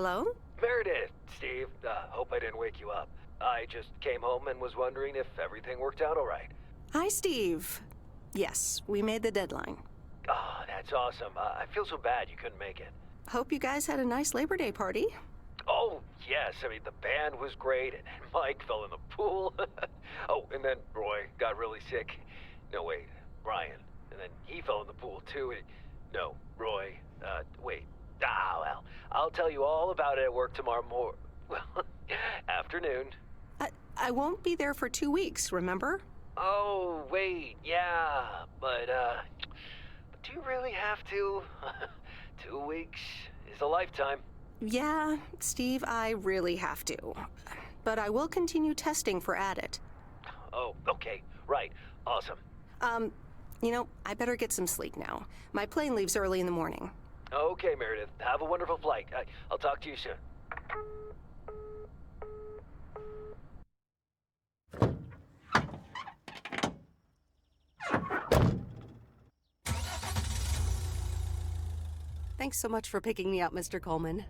Hello? Meredith, Steve, hope I didn't wake you up. I just came home and was wondering if everything worked out all right. Hi, Steve. Yes, we made the deadline. Oh, that's awesome. I feel so bad you couldn't make it. Hope you guys had a nice Labor Day party. Oh, yes. I mean, the band was great, and Mike fell in the pool. Oh, and then Roy got really sick. No, wait, Brian. And then he fell in the pool, too. No, Roy. Wait. Well, I'll tell you all about it at work tomorrow well, afternoon. I won't be there for 2 weeks, remember? Oh, wait, yeah. But do you really have to? 2 weeks is a lifetime. Yeah, Steve, I really have to. But I will continue testing for Addit. Oh, okay. Right. Awesome. I better get some sleep now. My plane leaves early in the morning. Okay, Meredith. Have a wonderful flight. I'll talk to you soon. Thanks so much for picking me up, Mr. Coleman.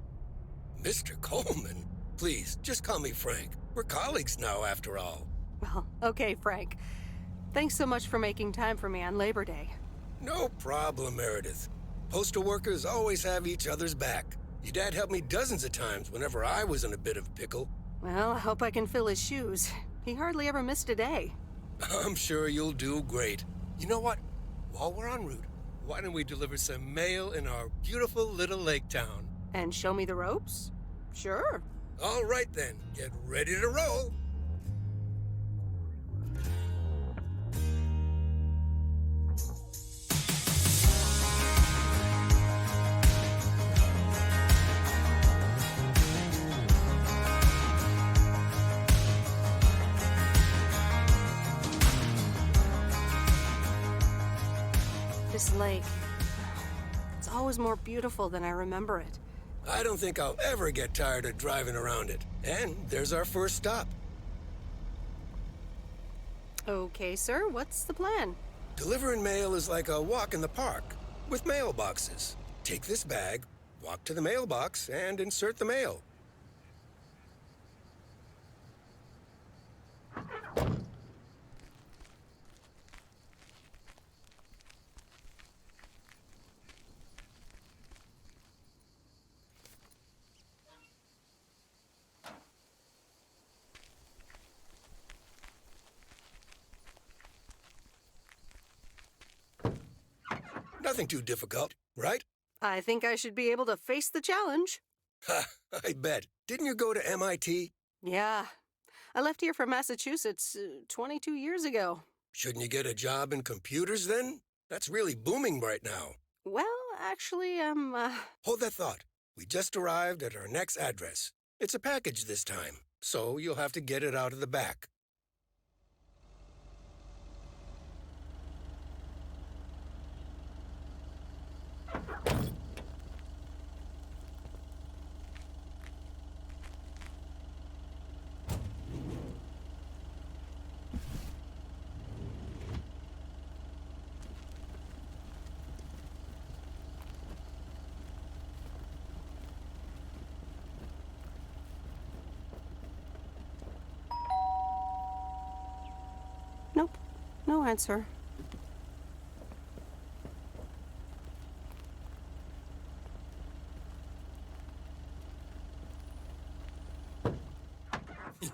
Mr. Coleman? Please, just call me Frank. We're colleagues now, after all. Well, okay, Frank. Thanks so much for making time for me on Labor Day. No problem, Meredith. Postal workers always have each other's back. Your dad helped me dozens of times whenever I was in a bit of a pickle. Well, I hope I can fill his shoes. He hardly ever missed a day. I'm sure you'll do great. You know what? While we're en route, why don't we deliver some mail in our beautiful little lake town? And show me the ropes? Sure. All right then, get ready to roll. This lake, it's always more beautiful than I remember it. I don't think I'll ever get tired of driving around it. And there's our first stop. Okay, sir, what's the plan? Delivering mail is like a walk in the park, with mailboxes. Take this bag, walk to the mailbox, and insert the mail. Nothing too difficult, right? I think I should be able to face the challenge. Ha, I bet. Didn't you go to MIT? Yeah. I left here from Massachusetts 22 years ago. Shouldn't you get a job in computers then? That's really booming right now. Well, actually, Hold that thought. We just arrived at our next address. It's a package this time, so you'll have to get it out of the back. nope, no answer.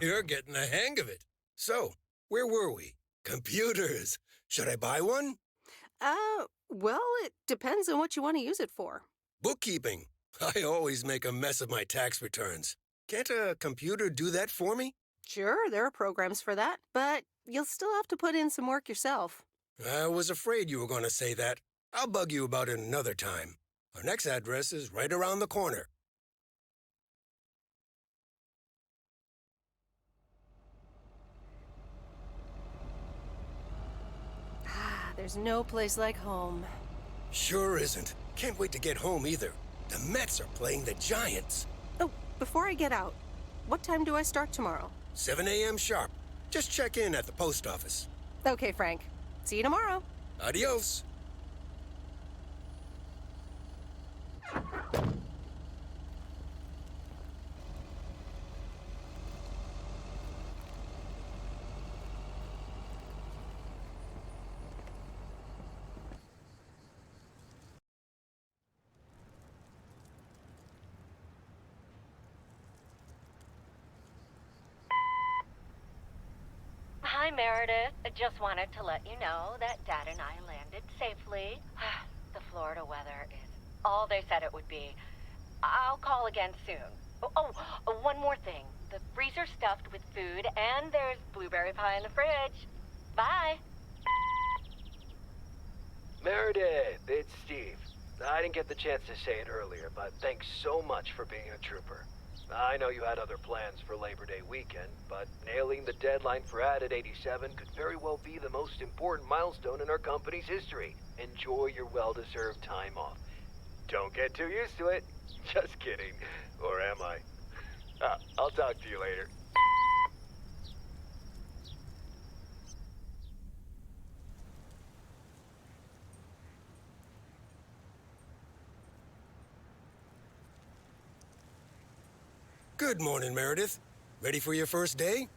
You're getting the hang of it. So, where were we? Computers. Should I buy one? Well, it depends on what you want to use it for. Bookkeeping. I always make a mess of my tax returns. Can't a computer do that for me? Sure, there are programs for that, but you'll still have to put in some work yourself. I was afraid you were going to say that. I'll bug you about it another time. Our next address is right around the corner. There's no place like home. Sure isn't. Can't wait to get home either. The Mets are playing the Giants. Oh, before I get out, what time do I start tomorrow? 7 a.m. sharp. Just check in at the post office. Okay, Frank. See you tomorrow. Adios. Meredith. I just wanted to let you know that Dad and I landed safely. The Florida weather is all they said it would be. I'll call again soon. One more thing. The freezer's stuffed with food, and there's blueberry pie in the fridge. Bye. Meredith, it's Steve. I didn't get the chance to say it earlier, but thanks so much for being a trooper. I know you had other plans for Labor Day weekend, but nailing the deadline for Added 87 could very well be the most important milestone in our company's history. Enjoy your well-deserved time off. Don't get too used to it. Just kidding. Or am I? I'll talk to you later. Good morning, Meredith. Ready for your first day?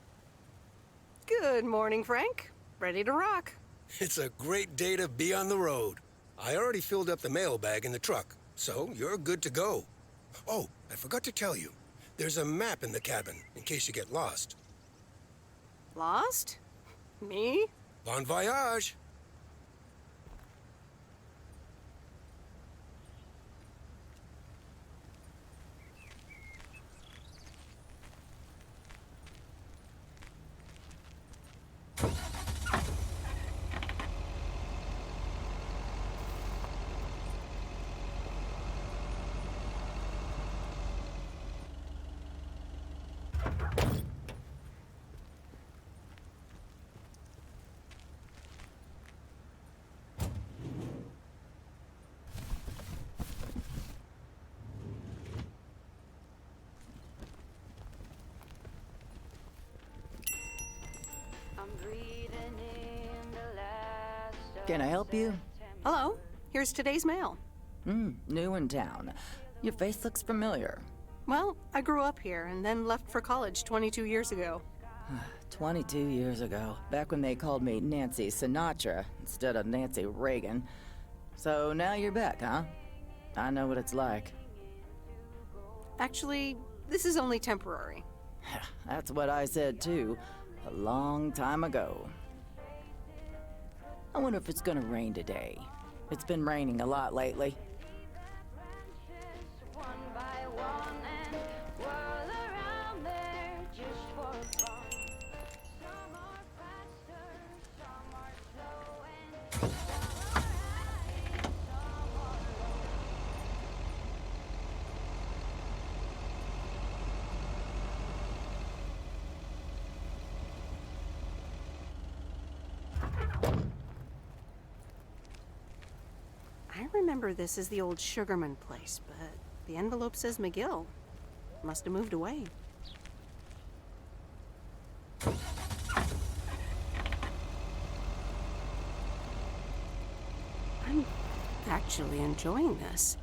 Good morning, Frank. Ready to rock. It's a great day to be on the road. I already filled up the mailbag in the truck, so you're good to go. Oh, I forgot to tell you. There's a map in the cabin, in case you get lost. Lost? Me? Bon voyage! Can I help you? Hello. Here's today's mail. New in town. Your face looks familiar. Well, I grew up here and then left for college 22 years ago. 22 years ago, back when they called me Nancy Sinatra instead of Nancy Reagan. So now you're back, huh? I know what it's like. Actually, this is only temporary. That's what I said too, a long time ago. I wonder if it's gonna rain today. It's been raining a lot lately. I remember this as the old Sugarman place, but the envelope says McGill. Must have moved away. I'm actually enjoying this.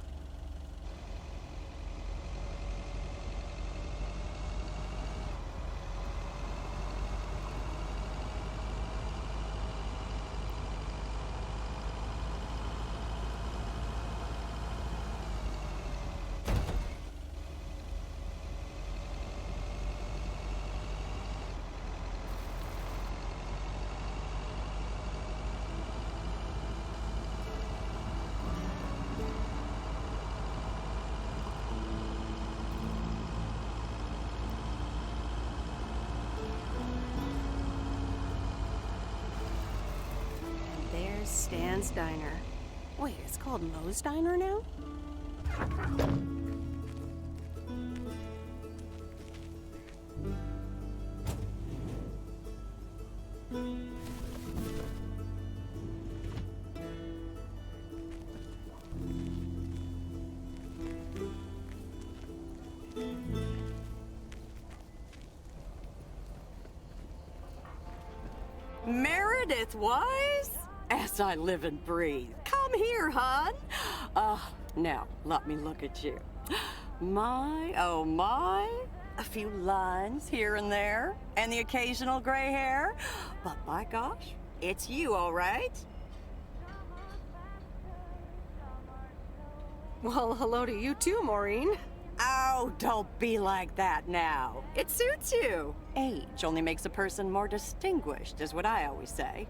There's Stan's Diner. Wait, it's called Moe's Diner now? Meredith Weiss? As I live and breathe. Come here, hon. Now, let me look at you. My, oh my. A few lines here and there, and the occasional gray hair. But my gosh, it's you, all right? Well, hello to you too, Maureen. Oh, don't be like that now. It suits you. Age only makes a person more distinguished, is what I always say.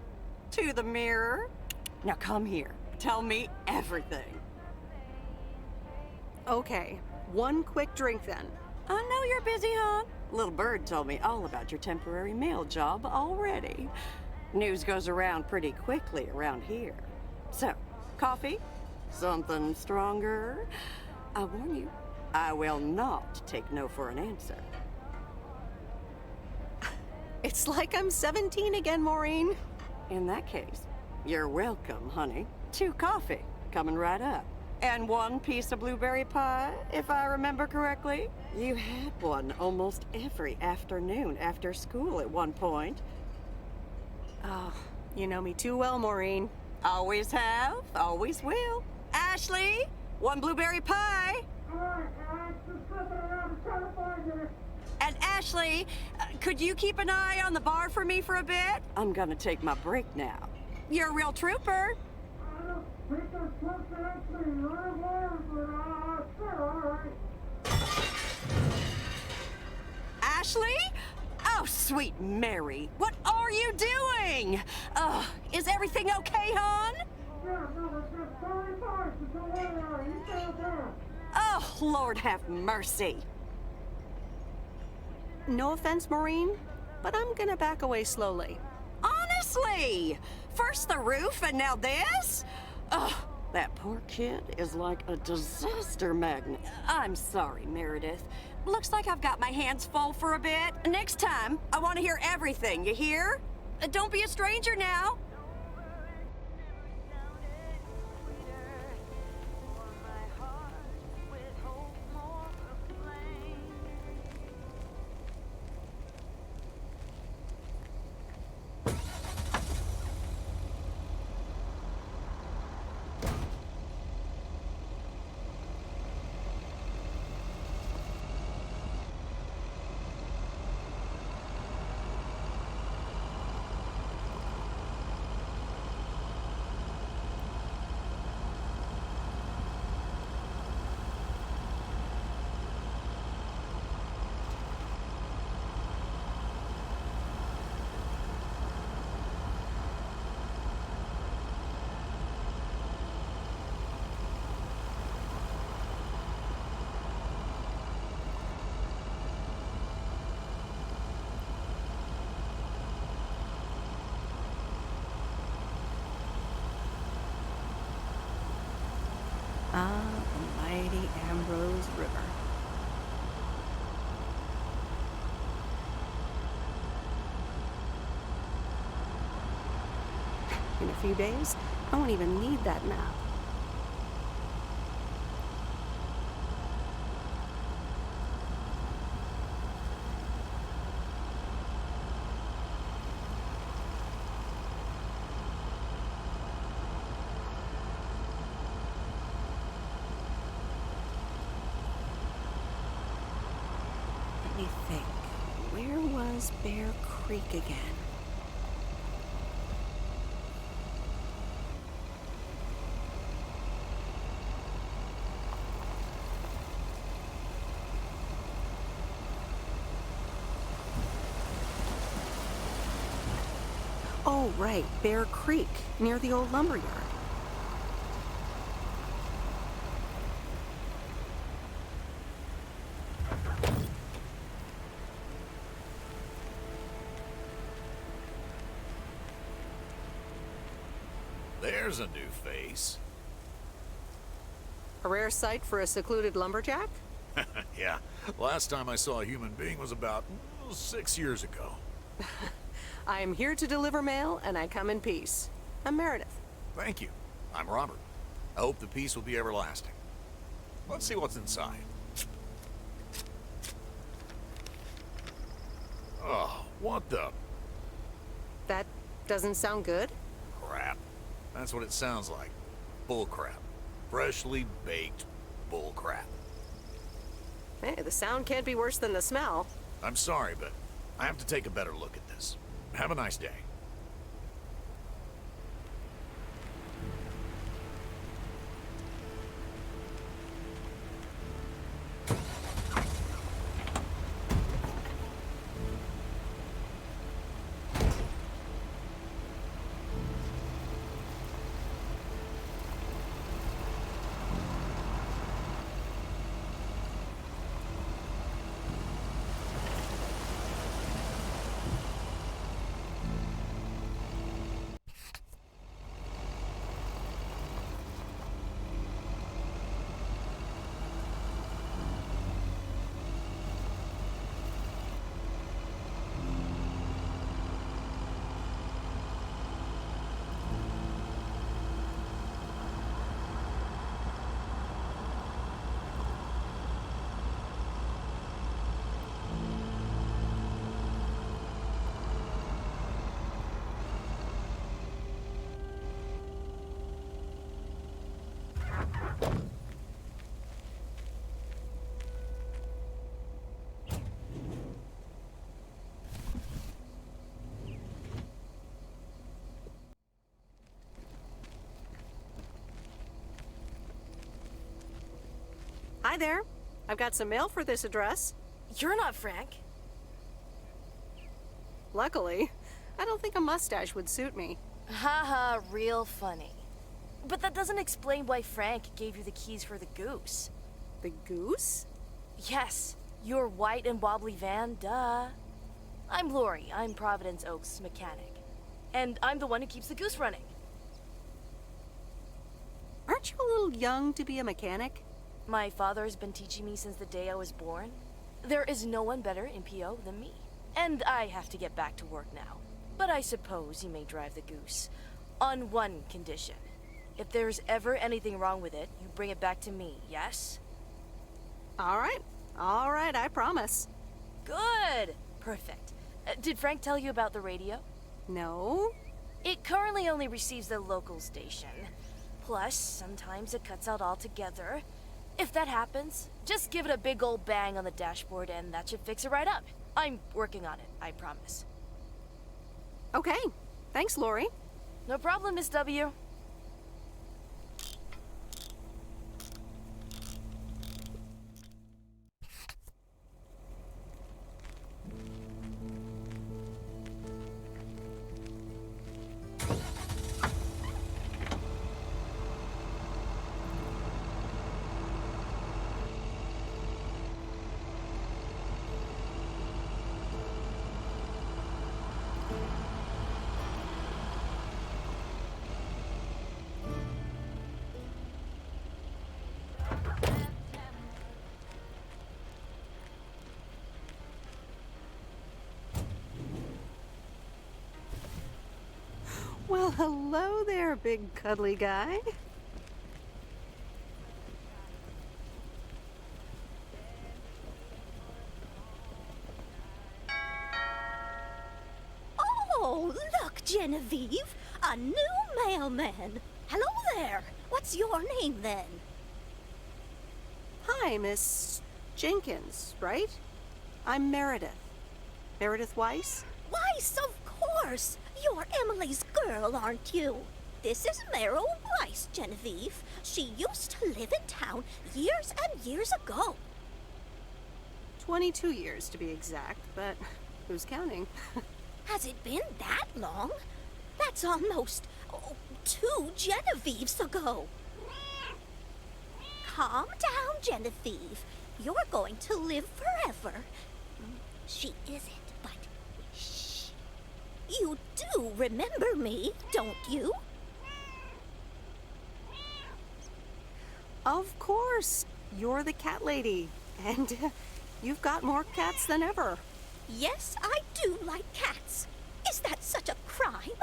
To the mirror. Now come here. Tell me everything. Okay, one quick drink then. I know you're busy, hon. Little Bird told me all about your temporary mail job already. News goes around pretty quickly around here. So, coffee? Something stronger? I warn you, I will not take no for an answer. It's like I'm 17 again, Maureen. In that case, you're welcome, honey. 2 coffee, coming right up. And 1 piece of blueberry pie, if I remember correctly. You had one almost every afternoon after school at one point. Oh, you know me too well, Maureen. Always have, always will. Ashley, 1 blueberry pie. And Ashley, could you keep an eye on the bar for me for a bit? I'm gonna take my break now. You're a real trooper. Ashley? Oh, sweet Mary, what are you doing? Is everything okay, hon? Oh, Lord have mercy. No offense, Maureen, but I'm gonna back away slowly. Honestly, first the roof and now this? Ugh, that poor kid is like a disaster magnet. I'm sorry, Meredith. Looks like I've got my hands full for a bit. Next time, I want to hear everything, you hear? Don't be a stranger now. Ah, the mighty Ambrose River. In a few days, I won't even need that map. Let me think. Where was Bear Creek again? Oh, right, Bear Creek, near the old lumberyard. There's a new face. A rare sight for a secluded lumberjack? Yeah, last time I saw a human being was about 6 years ago. I am here to deliver mail, and I come in peace. I'm Meredith. Thank you. I'm Robert. I hope the peace will be everlasting. Let's see what's inside. Oh, what the That doesn't sound good. crap? That's what it sounds like. Bull crap. Freshly baked bull crap. Hey, the sound can't be worse than the smell. I'm sorry, but I have to take a better look at this. Have a nice day. Hi there. I've got some mail for this address. You're not Frank. Luckily, I don't think a mustache would suit me. Haha, real funny. But that doesn't explain why Frank gave you the keys for the goose. The goose? Yes, your white and wobbly van, duh. I'm Lori, I'm Providence Oaks' mechanic. And I'm the one who keeps the goose running. Aren't you a little young to be a mechanic? My father's been teaching me since the day I was born. There is no one better in PO than me. And I have to get back to work now. But I suppose you may drive the goose. On one condition. If there's ever anything wrong with it, you bring it back to me, yes? All right, I promise. Good! Perfect. Did Frank tell you about the radio? No? It currently only receives the local station. Plus, sometimes it cuts out altogether. If that happens, just give it a big old bang on the dashboard and that should fix it right up. I'm working on it, I promise. Okay, thanks, Lori. No problem, Miss W. Well, hello there, big cuddly guy. Oh, look, Genevieve, a new mailman. Hello there. What's your name then? Hi, Miss Jenkins, right? I'm Meredith. Meredith Weiss? Weiss, of course. You're Emily's girl, aren't you? This is Meryl Weiss, Genevieve. She used to live in town years and years ago. 22 years to be exact, but who's counting? Has it been that long? That's almost 2 Genevieves ago. Calm down, Genevieve. You're going to live forever. She isn't, but shh. You do remember me, don't you? Of course. You're the cat lady. And you've got more cats than ever. Yes, I do like cats. Is that such a crime?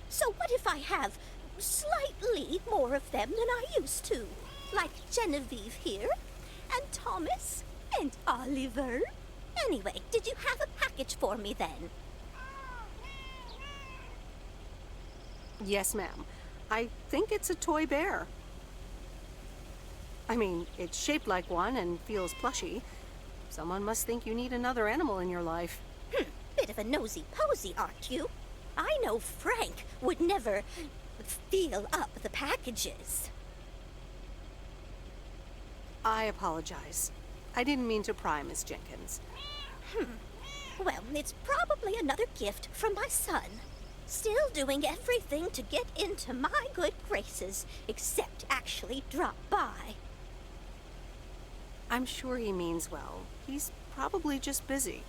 So what if I have slightly more of them than I used to? Like Genevieve here, and Thomas, and Oliver. Anyway, did you have a package for me then? Yes, ma'am. I think it's a toy bear. I mean, it's shaped like one and feels plushy. Someone must think you need another animal in your life. Bit of a nosy-posy, aren't you? I know Frank would never feel up the packages. I apologize. I didn't mean to pry, Miss Jenkins. Well, it's probably another gift from my son. Still doing everything to get into my good graces, except actually drop by. I'm sure he means well. He's probably just busy.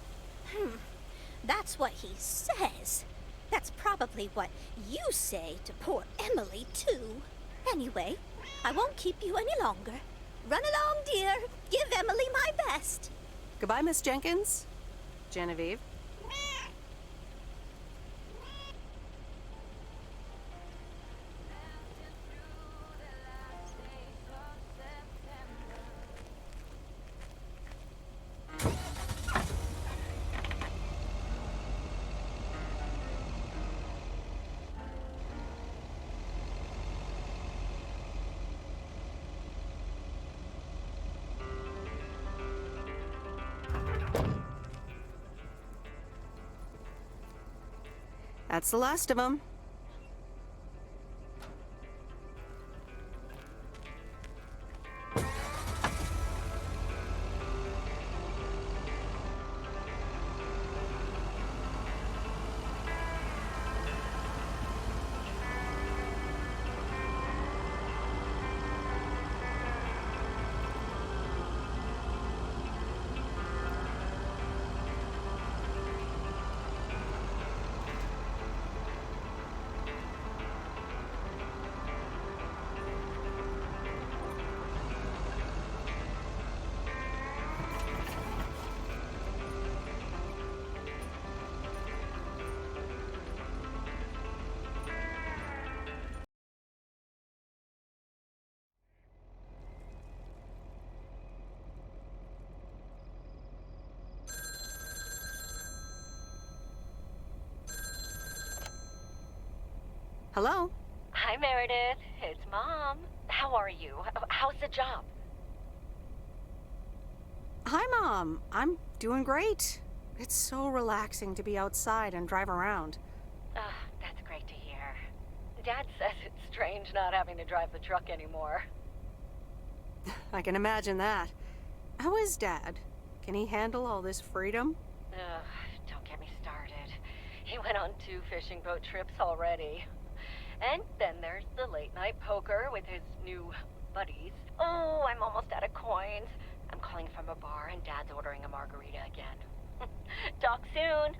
That's what he says. That's probably what you say to poor Emily, too. Anyway, I won't keep you any longer. Run along, dear. Give Emily my best. Goodbye, Miss Jenkins. Genevieve. That's the last of them. Hello? Hi, Meredith. It's Mom. How are you? How's the job? Hi, Mom. I'm doing great. It's so relaxing to be outside and drive around. That's great to hear. Dad says it's strange not having to drive the truck anymore. I can imagine that. How is Dad? Can he handle all this freedom? Don't get me started. He went on 2 fishing boat trips already. And then there's the late night poker with his new buddies. Oh, I'm almost out of coins. I'm calling from a bar and Dad's ordering a margarita again. Talk soon.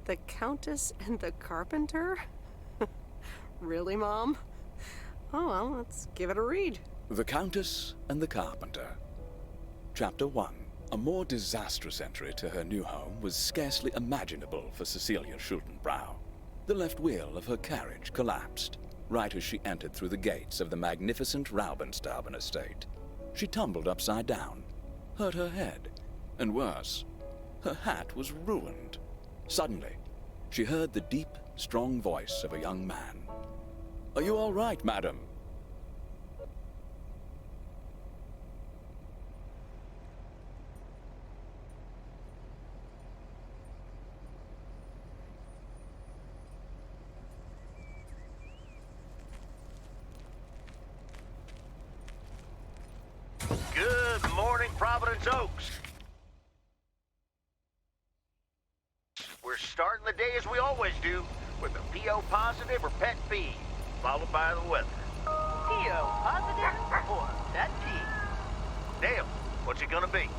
The Countess and the Carpenter? Really, Mom? Oh, well, let's give it a read. The Countess and the Carpenter. Chapter 1. A more disastrous entry to her new home was scarcely imaginable for Cecilia Schultenbrow. The left wheel of her carriage collapsed right as she entered through the gates of the magnificent Raubenstaben estate. She tumbled upside down, hurt her head, and worse, her hat was ruined. Suddenly, she heard the deep, strong voice of a young man. "Are you all right, madam?" Good morning, Providence Oaks. We're starting the day as we always do, with a PO positive or pet peeve, followed by the weather. PO positive or pet peeve? Dale, what's it gonna be?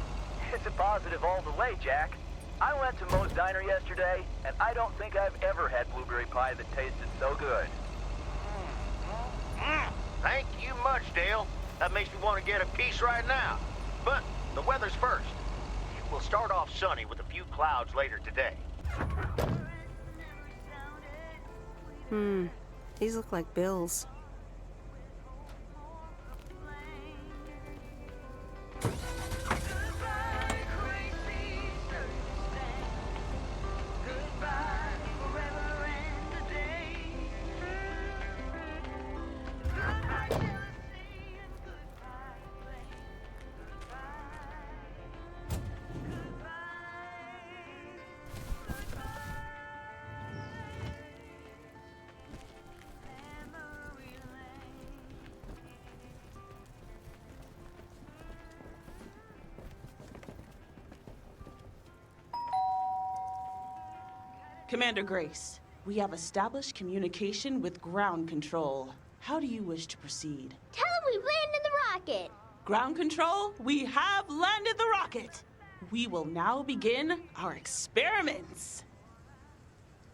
It's a positive all the way, Jack. I went to Moe's Diner yesterday, and I don't think I've ever had blueberry pie that tasted so good. Thank you much, Dale. That makes me want to get a piece right now. But the weather's first. We'll start off sunny with a few clouds later today. These look like bills. Commander Grace, we have established communication with ground control. How do you wish to proceed? Tell him we landed the rocket. Ground control, we have landed the rocket. We will now begin our experiments.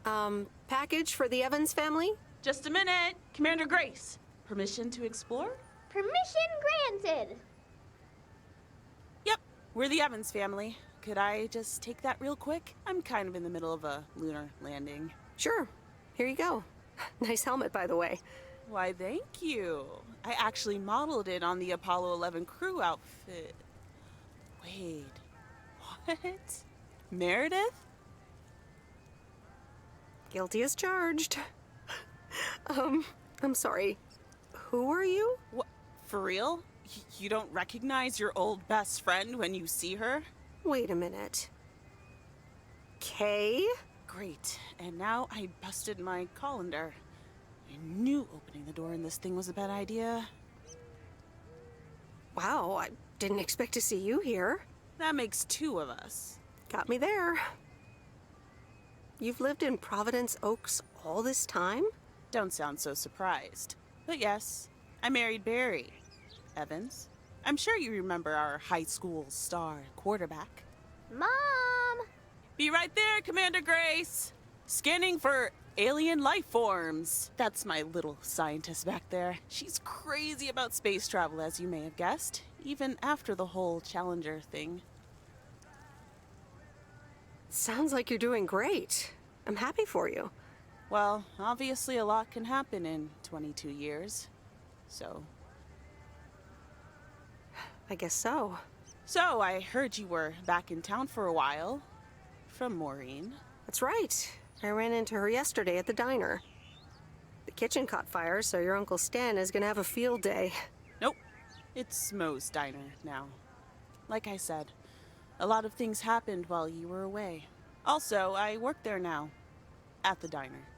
Package for the Evans family? Just a minute. Commander Grace, permission to explore? Permission granted. Yep, we're the Evans family. Could I just take that real quick? I'm kind of in the middle of a lunar landing. Sure. Here you go. Nice helmet, by the way. Why, thank you. I actually modeled it on the Apollo 11 crew outfit. Wait, what? Meredith? Guilty as charged. I'm sorry. Who are you? What? For real? You don't recognize your old best friend when you see her? Wait a minute. Kay? Great. And now I busted my colander. I knew opening the door in this thing was a bad idea. Wow, I didn't expect to see you here. That makes 2 of us. Got me there. You've lived in Providence Oaks all this time? Don't sound so surprised. But yes, I married Barry Evans. I'm sure you remember our high school star quarterback. Mom! Be right there, Commander Grace. Scanning for alien life forms. That's my little scientist back there. She's crazy about space travel, as you may have guessed, even after the whole Challenger thing. Sounds like you're doing great. I'm happy for you. Well, obviously a lot can happen in 22 years. So... I guess so. So, I heard you were back in town for a while. From Maureen. That's right. I ran into her yesterday at the diner. The kitchen caught fire, so your Uncle Stan is gonna have a field day. Nope. It's Mo's diner now. Like I said, a lot of things happened while you were away. Also, I work there now. At the diner.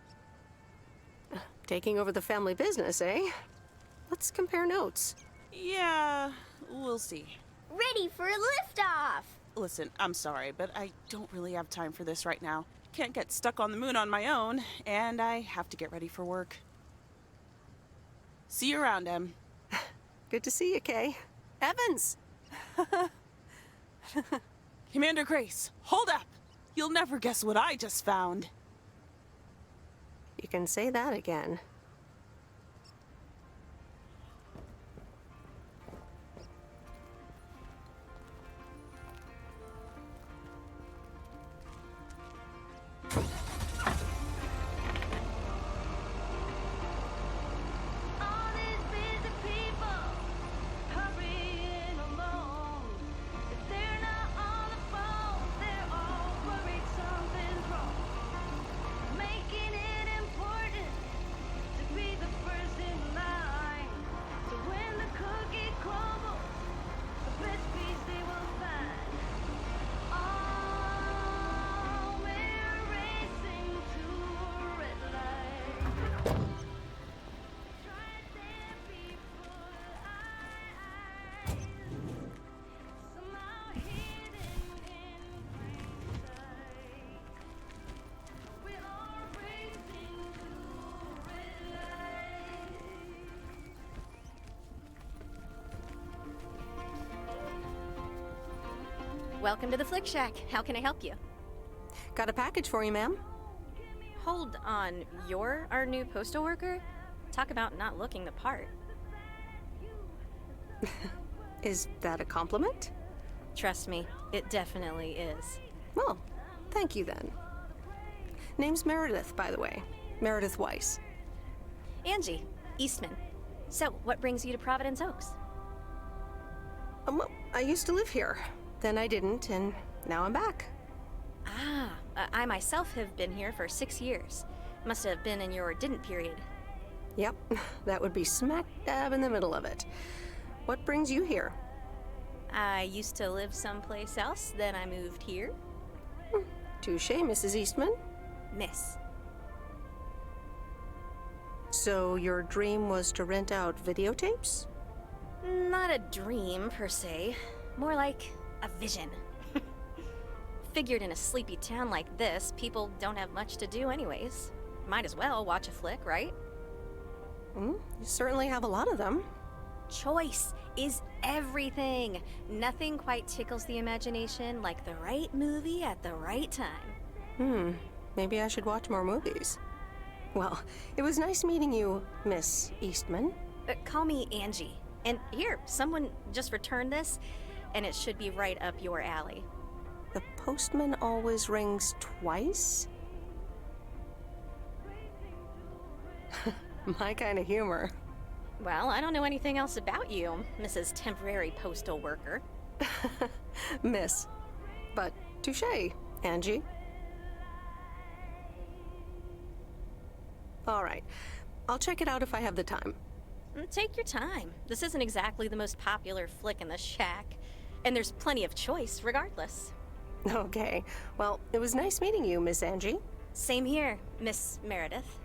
Taking over the family business, eh? Let's compare notes. Yeah, we'll see. Ready for a liftoff! Listen, I'm sorry, but I don't really have time for this right now. Can't get stuck on the moon on my own, and I have to get ready for work. See you around, Em. Good to see you, Kay. Evans! Commander Grace, hold up! You'll never guess what I just found. You can say that again. Welcome to the Flick Shack. How can I help you? Got a package for you, ma'am. Hold on. You're our new postal worker? Talk about not looking the part. Is that a compliment? Trust me, it definitely is. Well, thank you then. Name's Meredith, by the way. Meredith Weiss. Angie, Eastman. So, what brings you to Providence Oaks? Well, I used to live here. Then I didn't, and now I'm back. Ah, I myself have been here for 6 years. Must have been in your didn't period. Yep, that would be smack dab in the middle of it. What brings you here? I used to live someplace else, then I moved here. Touché, Mrs. Eastman. Miss. So your dream was to rent out videotapes? Not a dream, per se. More like a vision. Figured in a sleepy town like this, people don't have much to do anyways. Might as well watch a flick, right? You certainly have a lot of them. Choice is everything. Nothing quite tickles the imagination like the right movie at the right time. Maybe I should watch more movies. Well, it was nice meeting you, Miss Eastman. Call me Angie. And here, someone just returned this, and it should be right up your alley. The postman always rings twice? My kind of humor. Well, I don't know anything else about you, Mrs. Temporary Postal Worker. Miss. But touché, Angie. All right. I'll check it out if I have the time. Take your time. This isn't exactly the most popular flick in the shack. And there's plenty of choice, regardless. Okay. Well, it was nice meeting you, Miss Angie. Same here, Miss Meredith.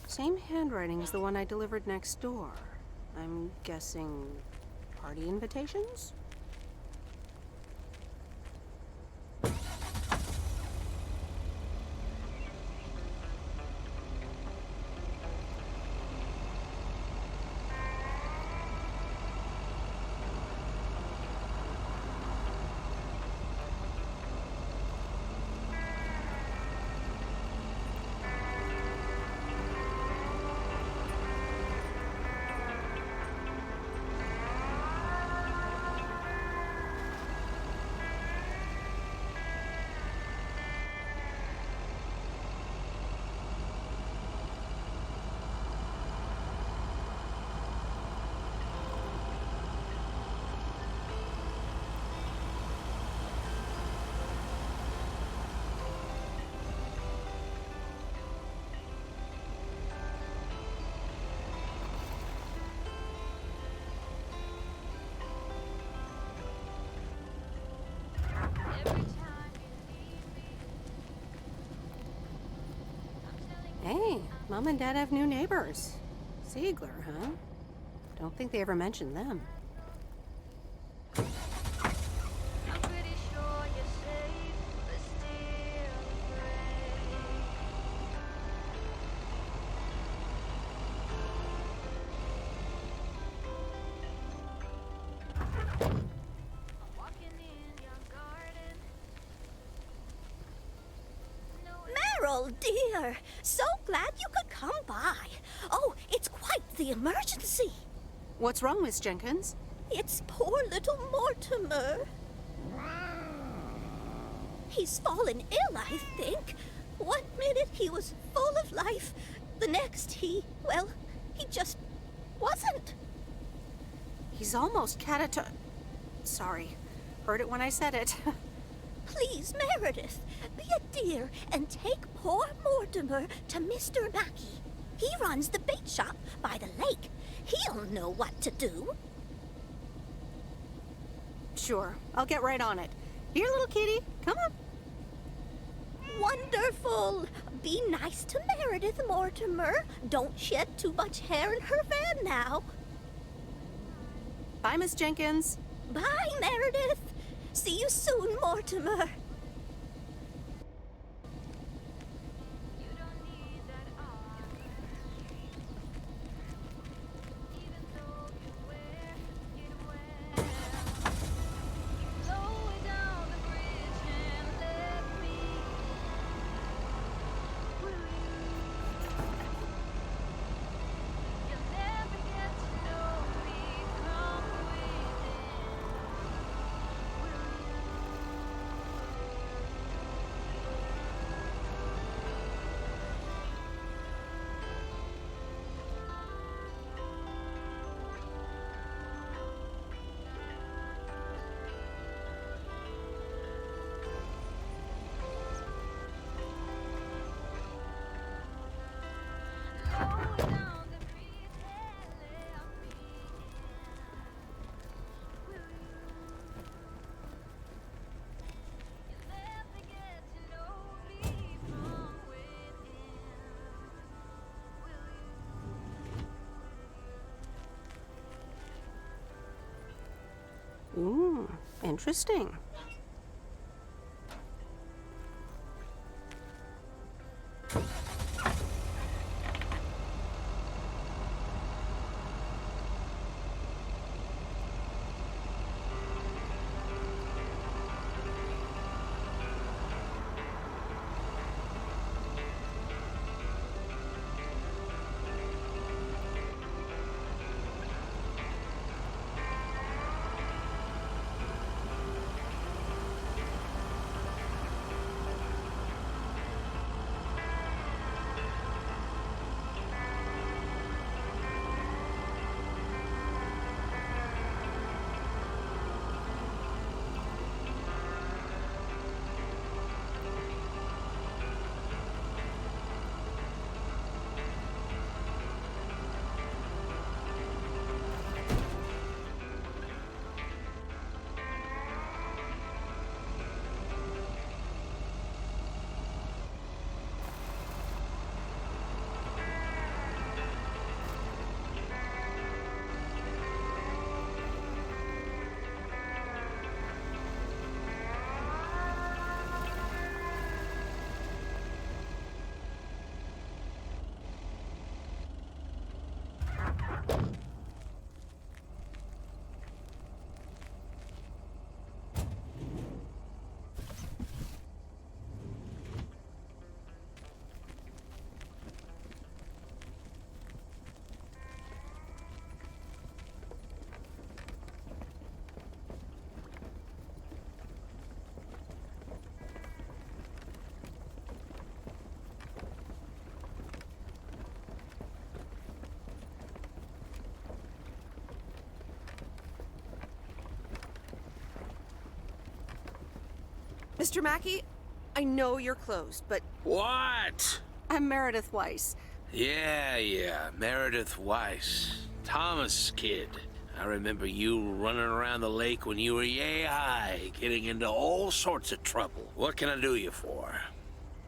Same handwriting as the one I delivered next door. I'm guessing party invitations? Hey, Mom and Dad have new neighbors. Ziegler, huh? Don't think they ever mentioned them. Meryl, dear, so glad you could come by. Oh, it's quite the emergency. What's wrong, Miss Jenkins? It's poor little Mortimer. He's fallen ill, I think. One minute he was full of life. The next he just wasn't. He's almost Sorry. Heard it when I said it. Please, Meredith, be a dear and take poor Mortimer to Mr. Mackey. He runs the bait shop by the lake. He'll know what to do. Sure, I'll get right on it. Here, little kitty, come on. Wonderful. Be nice to Meredith, Mortimer. Don't shed too much hair in her van now. Bye, Miss Jenkins. Bye, Meredith. See you soon, Mortimer. Ooh, interesting. Mr. Mackey, I know you're closed, but What? I'm Meredith Weiss. Yeah, Meredith Weiss. Thomas' kid. I remember you running around the lake when you were yay high, getting into all sorts of trouble. What can I do you for?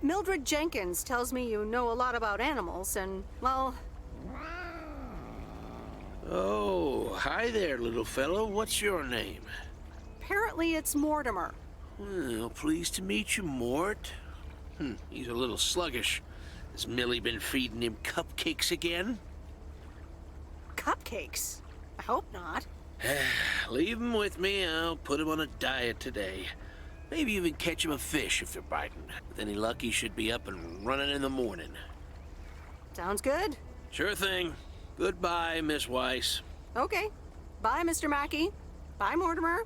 Mildred Jenkins tells me you know a lot about animals, and, well... Oh, hi there, little fellow. What's your name? Apparently it's Mortimer. Well, pleased to meet you, Mort. He's a little sluggish. Has Millie been feeding him cupcakes again? Cupcakes? I hope not. Leave him with me. I'll put him on a diet today. Maybe even catch him a fish if they're biting. With any luck, he should be up and running in the morning. Sounds good. Sure thing. Goodbye, Miss Weiss. Okay. Bye, Mr. Mackey. Bye, Mortimer.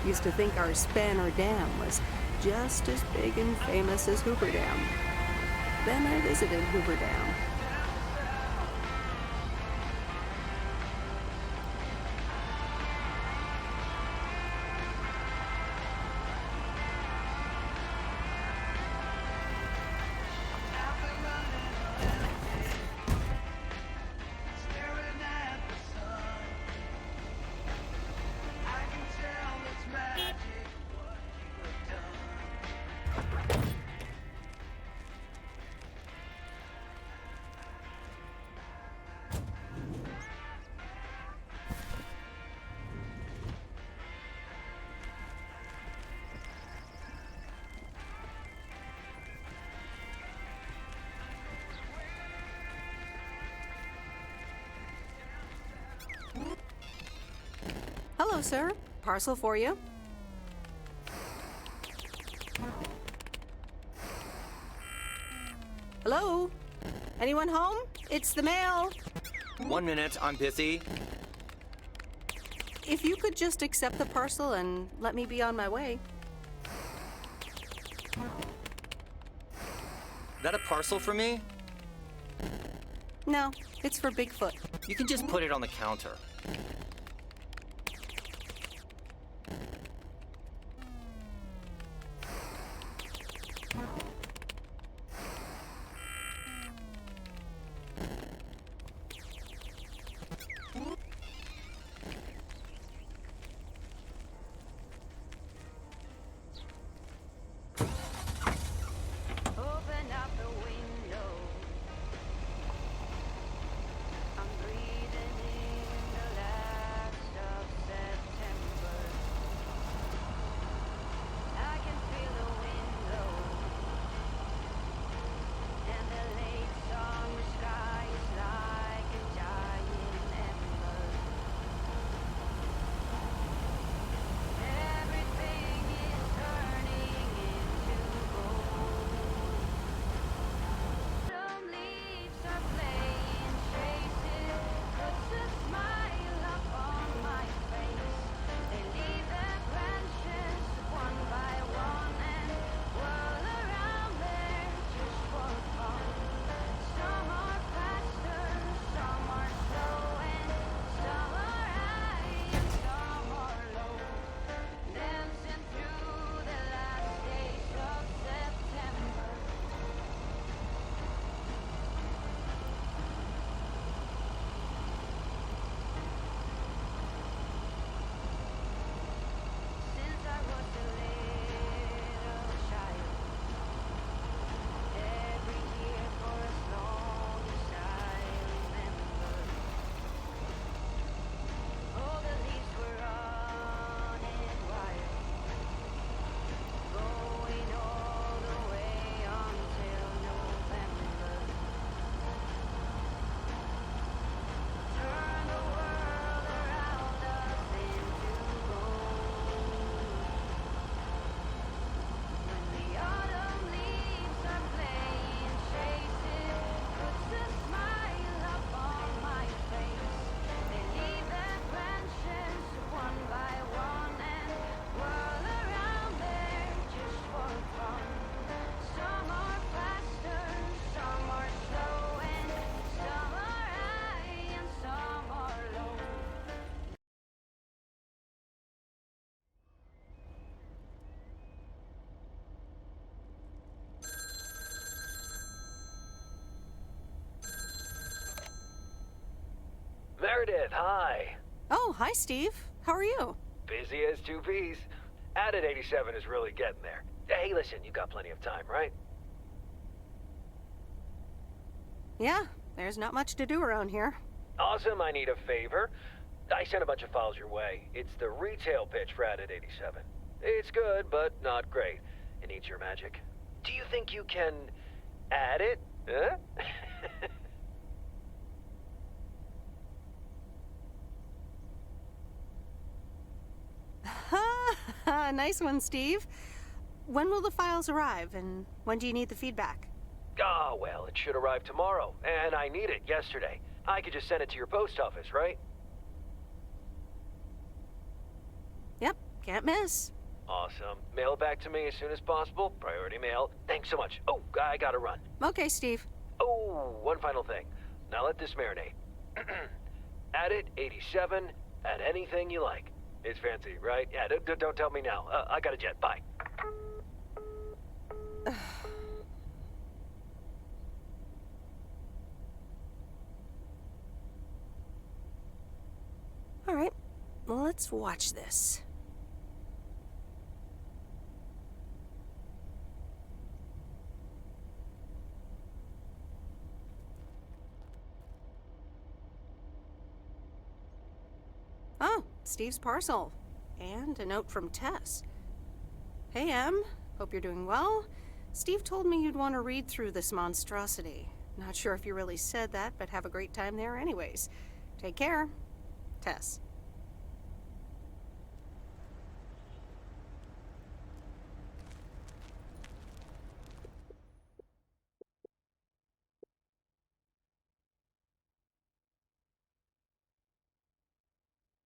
Used to think our Spanner Dam was just as big and famous as Hoover Dam. Then I visited Hoover Dam. Hello, sir. Parcel for you. Hello? Anyone home? It's the mail. 1 minute, I'm busy. If you could just accept the parcel and let me be on my way. That a parcel for me? No, it's for Bigfoot. You can just put it on the counter. Meredith, hi. Oh, hi, Steve. How are you? Busy as two peas. Added 87 is really getting there. Hey, listen, you got plenty of time, right? Yeah, there's not much to do around here. Awesome, I need a favor. I sent a bunch of files your way. It's the retail pitch for Added 87. It's good, but not great. It needs your magic. Do you think you can add it? Huh? Nice one, Steve. When will the files arrive, and when do you need the feedback? Oh, well, it should arrive tomorrow, and I need it yesterday. I could just send it to your post office, right? Yep, can't miss. Awesome. Mail it back to me as soon as possible. Priority mail. Thanks so much. Oh, I gotta run. Okay, Steve. Oh, one final thing. Now let this marinate. Add it 87, add anything you like. It's fancy, right? Yeah, don't tell me now. I got a jet. Bye. All right, well, let's watch this. Oh, Steve's parcel. And a note from Tess. Hey, Em. Hope you're doing well. Steve told me you'd want to read through this monstrosity. Not sure if you really said that, but have a great time there anyways. Take care. Tess.